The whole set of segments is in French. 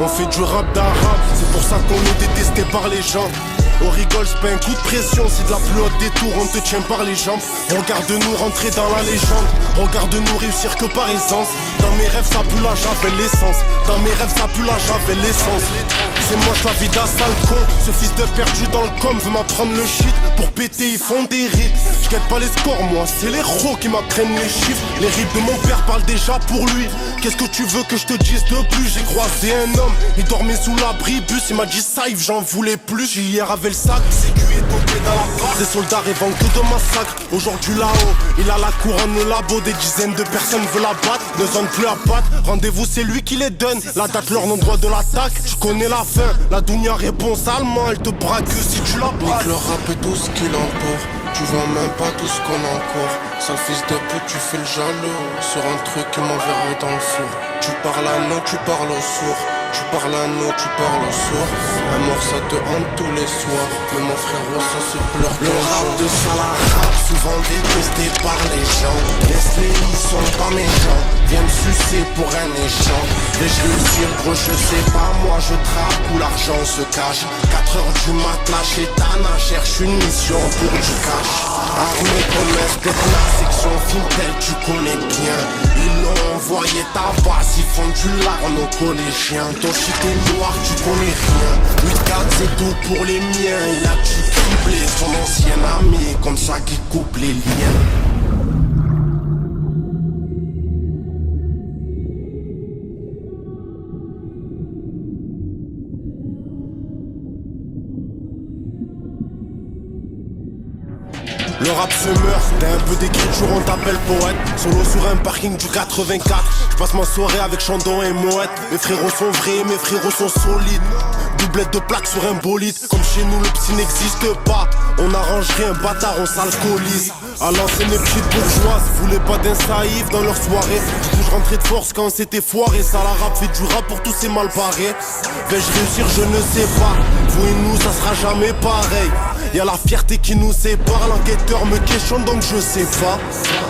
On fait du rap d'arabe, c'est pour ça qu'on est détesté par les gens. On rigole, c'est pas un coup de pression, c'est de la plus haute des tours, on te tient par les jambes. Regarde-nous rentrer dans la légende, regarde-nous réussir que par essence. Dans mes rêves ça pue la j'avais l'essence, dans mes rêves ça pue la j'avais l'essence. C'est moche la vie d'un sale con, ce fils de perdu dans le com veut m'apprendre le shit. Pour péter ils font des rites, je guette pas les scores moi, c'est les héros qui m'apprennent les chiffres. Les rimes de mon père parlent déjà pour lui. Qu'est-ce que tu veux que je te dise de plus? J'ai croisé un homme, il dormait sous l'abribus, il m'a dit safe, j'en voulais plus. Hier avait le sac, c'est cuit et tombé dans la barre. Des soldats rêvant que de massacre. Aujourd'hui là-haut, il a la couronne, le labo. Des dizaines de personnes veulent la battre, ne zone plus à battre. Rendez-vous c'est lui qui les donne, la date, leur endroit de l'attaque. Tu connais la fin, la dounia répond salement. Elle te braque si tu la braques. Nique le rap et tout ce qu'il emporte. Tu vois même pas tout ce qu'on a encore. Sale fils de pute, tu fais le jaloux sur un truc qui m'enverrait dans le four. Tu parles à nous, tu parles au sourd. Tu parles à nous, tu parles au sourd. Un mort ça te hante tous les soirs. Mais mon frérot ça se pleure. Le rap de Salah rap, souvent détesté par les gens. Laisse-les, ils sont pas méchants. Viens me sucer pour un échange. Vais-je réussir gros je sais pas. Moi je trappe où l'argent se cache. 4 heures du mat, la chétana cherche une mission pour du cash. Armé comme un spec, la section Fintel tu connais bien. Ils l'ont envoyé ta base, ils font du larme aux collégiens. Ton shit est noir, tu connais rien. 8-4 c'est tout pour les miens. Il a dû tripler son ancien ami. Comme ça qu'il coupe les liens. Le rap se meurt, t'as un peu d'écriture, on t'appelle poète. Solo sur un parking du 84. Je passe ma soirée avec Chandon et Moët. Mes frérots sont vrais, mes frérots sont solides. Doublette de plaques sur un bolide. Comme chez nous le psy n'existe pas. On arrange rien, bâtard, on s'alcoolise. À l'ancienne les petites bourgeoises voulaient pas d'un saïf dans leur soirée. Du coup je rentrais de force quand c'était foiré. Ça la rap fait du rap pour tous ces mal barrés. Vais-je réussir, je ne sais pas. Vous et nous ça sera jamais pareil. Y'a la fierté qui nous sépare. L'enquêteur me questionne donc je sais pas.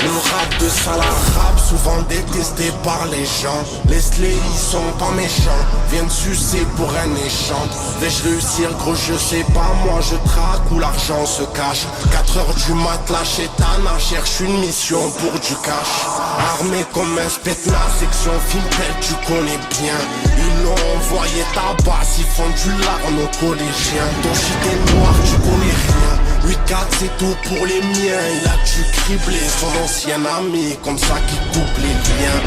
Le rap de Salah rap, souvent détesté par les gens. Laisse-les, ils sont pas méchants. Viens te sucer pour un échange. Vais-je réussir gros je sais pas. Moi je traque où l'argent se cache. 4 heures du mat, la chétana cherche une mission pour du cash. Armé comme un spetna, section Fintel tu connais bien. Ils l'ont envoyé ta base, ils font du larme aux collégiens. Ton shit est noir, tu connais rien. 8-4 c'est tout pour les miens. Il a dû cribler son ancien ami. Comme ça qu'il coupe les liens.